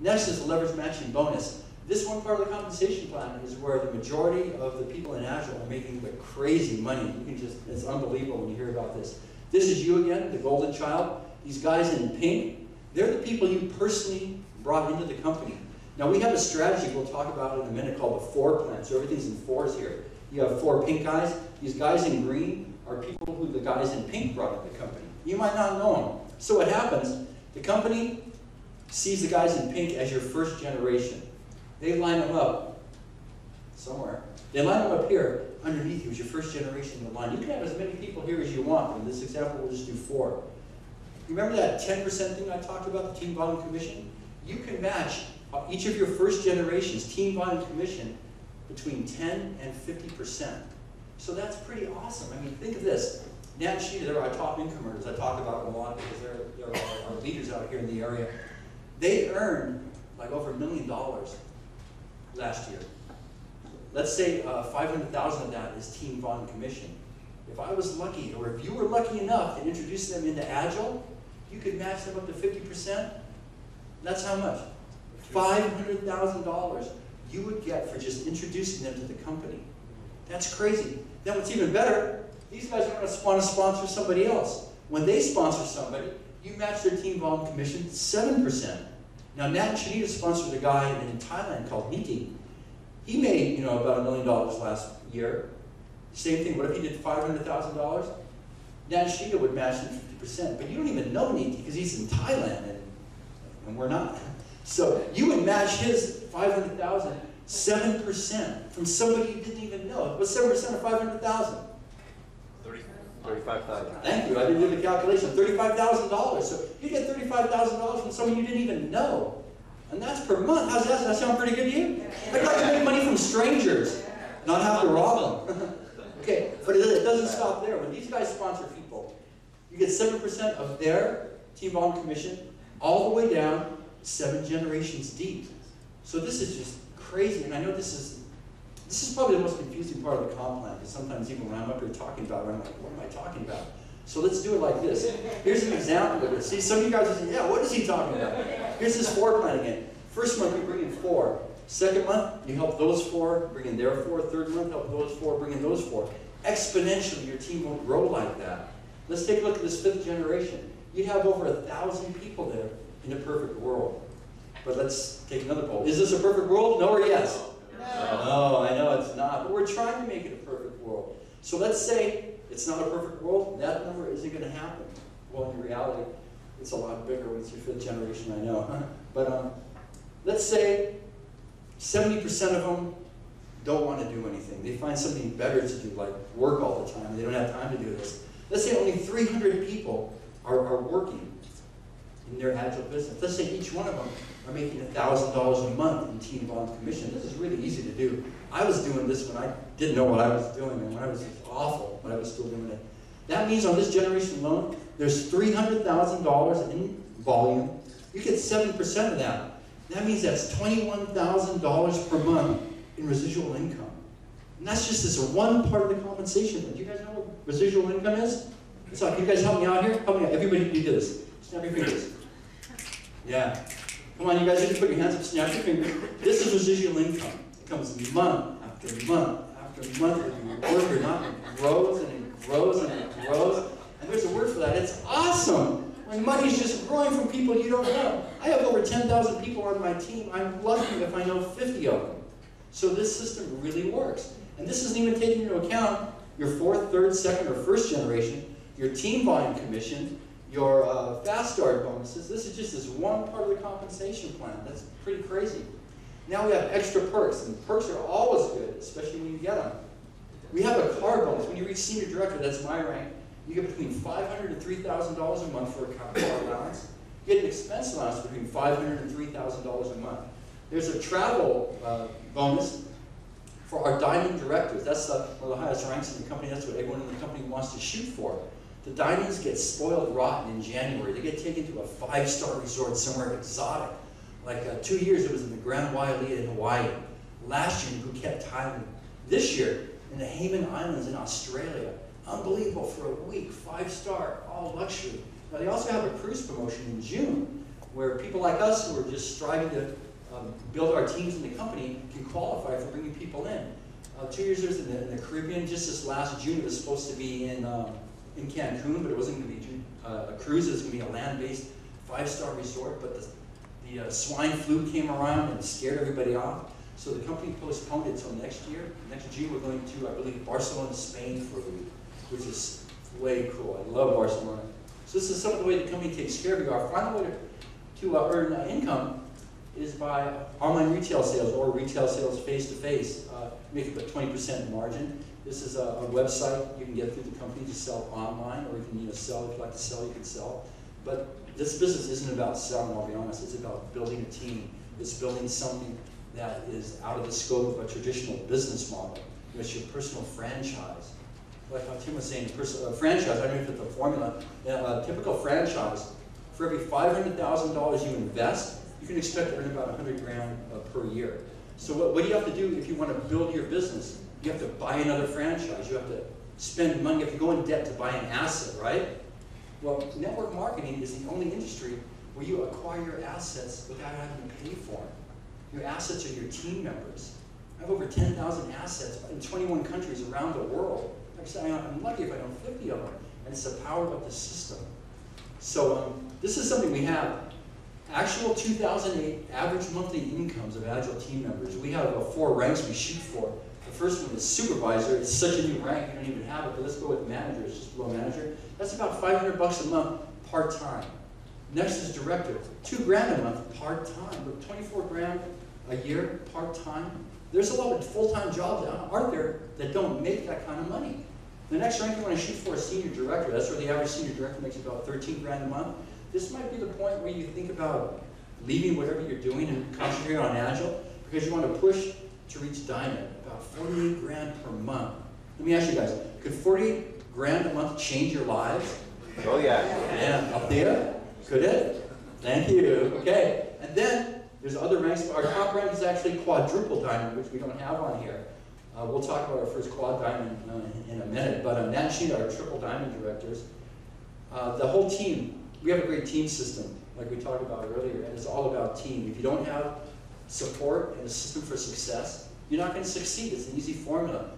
Next is the leverage matching bonus. This one part of the compensation plan is where the majority of the people in Agel are making the crazy money. You can just, it's unbelievable when you hear about this. This is you again, the golden child. These guys in pink, they're the people you personally brought into the company. Now we have a strategy we'll talk about in a minute called the 4 plan. So everything's in 4s here. You have 4 pink guys. These guys in green are people who the guys in pink brought into the company. You might not know them. So what happens, the company sees the guys in pink as your first generation. They line them up somewhere. They line them up here underneath you as your first generation in the line. You can have as many people here as you want. In this example, we'll just do 4. Remember that 10% thing I talked about, the team volume commission? You can match each of your first generations team volume commission between 10 and 50%. So that's pretty awesome. I mean, think of this. Nat Sheeta, they're our top income earners. I talk about them a lot because they're our leaders out here in the area. They earned like over $1 million last year. Let's say 500,000 of that is team volume commission. If I was lucky, or if you were lucky enough to introduce them into Agel, you could match them up to 50%. That's how much? $500,000 you would get for just introducing them to the company. That's crazy. Then what's even better, these guys are going to want to sponsor somebody else. When they sponsor somebody, you match their team volume commission 7%. Now Nat Sheeta sponsored a guy in Thailand called Niti. He made, about $1 million last year. Same thing, what if he did $500,000? Nat Sheeta would match him 50%, but you don't even know Niti because he's in Thailand and we're not. So you would match his 500,000, 7% from somebody you didn't even know. What's 7% of 500,000? 35,000. Thank you, I didn't do the calculation. $35,000. So you get $35,000 from someone you didn't even know. And that's per month. How's that? Does that sound pretty good to you? I'd like to make money from strangers, not have to rob them. Okay, but it doesn't stop there. When these guys sponsor people, you get 7% of their team volume commission all the way down 7 generations deep. So this is just crazy, and I know this is probably the most confusing part of the comp plan, because sometimes even when I'm up here talking about it, I'm like, what am I talking about? So let's do it like this. Here's an example of it. See, some of you guys are saying, yeah, what is he talking about? Here's this 4 plan again. First month, you bring in 4. Second month, you help those 4, bring in their 4. Third month, help those 4, bring in those 4. Exponentially, your team won't grow like that. Let's take a look at this 5th generation. You'd have over 1,000 people there in a perfect world. But let's take another poll. Is this a perfect world? No or yes? No. No, I know it's not. But we're trying to make it a perfect world. So let's say it's not a perfect world. That number isn't going to happen. Well, in reality, it's a lot bigger when it's your 5th generation, I know. But let's say 70% of them don't want to do anything. They find something better to do, like work all the time. They don't have time to do this. Let's say only 300 people are working in their Agile business. Let's say each one of them are making $1,000 a month in team volume commission. This is really easy to do. I was doing this when I didn't know what I was doing, and when I was awful, but I was still doing it. That means on this generation alone, there's $300,000 in volume. You get 7% of that. That means that's $21,000 per month in residual income. And that's just this one part of the compensation. Do you guys know what residual income is? So can you guys help me out here? Help me out. Everybody can do this. Snap your fingers. Yeah. Come on, you guys, just put your hands up, snap your fingers. This is residual income. It comes month after month after month, whether you work or not. It grows and it grows and it grows. And there's a word for that. It's awesome. When money's just growing from people you don't know. I have over 10,000 people on my team. I'm lucky if I know 50 of them. So this system really works. And this isn't even taking into account your 4th, 3rd, 2nd, or 1st generation, your team volume commission, your fast start bonuses. This is just this one part of the compensation plan. That's pretty crazy. Now we have extra perks, and perks are always good, especially when you get them. We have a car bonus. When you reach senior director, that's my rank, you get between $500 and $3,000 a month for a car allowance. You get an expense allowance between $500 and $3,000 a month. There's a travel bonus for our diamond directors. That's one of the highest ranks in the company. That's what everyone in the company wants to shoot for. The diamonds get spoiled rotten in January. They get taken to a 5-star resort somewhere exotic. Like 2 years, it was in the Grand Wailea in Hawaii. Last year in Phuket, Thailand. This year, in the Hayman Islands in Australia. Unbelievable, for a week, 5-star, all luxury. Now they also have a cruise promotion in June. where people like us who are just striving to build our teams in the company can qualify for bringing people in. 2 years in the Caribbean. Just this last June, it was supposed to be in Cancun, but it wasn't going to be a cruise. It was going to be a land-based 5-star resort, but the swine flu came around and scared everybody off. So the company postponed it until next year. Next June, we're going to, I believe, Barcelona, Spain for a week, which is way cool. I love Barcelona. So this is some of the way the company takes care of you. Our final way to earn income is by online retail sales or retail sales face-to-face. Make about 20% margin. This is a website you can get through the company to sell online, or you can sell if you like to sell, you can sell. But this business isn't about selling, I'll be honest. It's about building a team. It's building something that is out of the scope of a traditional business model. It's your personal franchise. Like how Tim was saying, franchise, I don't know if it's the formula. A typical franchise, for every $500,000 you invest, you can expect to earn about 100 grand per year. So what do you have to do if you want to build your business? You have to buy another franchise. You have to spend money. You have to go in debt to buy an asset, right? Well, network marketing is the only industry where you acquire your assets without having to pay for them. Your assets are your team members. I have over 10,000 assets in 21 countries around the world. Like I said, I'm lucky if I don't 50 of them. And it's the power of the system. So this is something we have. Actual 2008 average monthly incomes of Agile team members. We have 4 ranks we shoot for. The first one is supervisor. It's such a new rank, you don't even have it, but let's go with manager. It's just below manager. That's about $500 a month part-time. Next is director. $2 grand a month part-time, but 24 grand a year part-time. There's a lot of full-time jobs out there that don't make that kind of money. The next rank you want to shoot for is senior director. That's where the average senior director makes about 13 grand a month. This might be the point where you think about leaving whatever you're doing and concentrating on Agile, because you want to push to reach diamond, about 48 grand per month. Let me ask you guys, could 48 grand a month change your lives? Oh yeah. Yeah, up there? Could it? Thank you. Okay. And then there's other ranks. Our top rank is actually quadruple diamond, which we don't have on here. We'll talk about our first quad diamond in a minute. But Nat and Sheena are triple diamond directors. The whole team. We have a great team system, like we talked about earlier, and it's all about team. If you don't have support and a system for success, you're not going to succeed. It's an easy formula.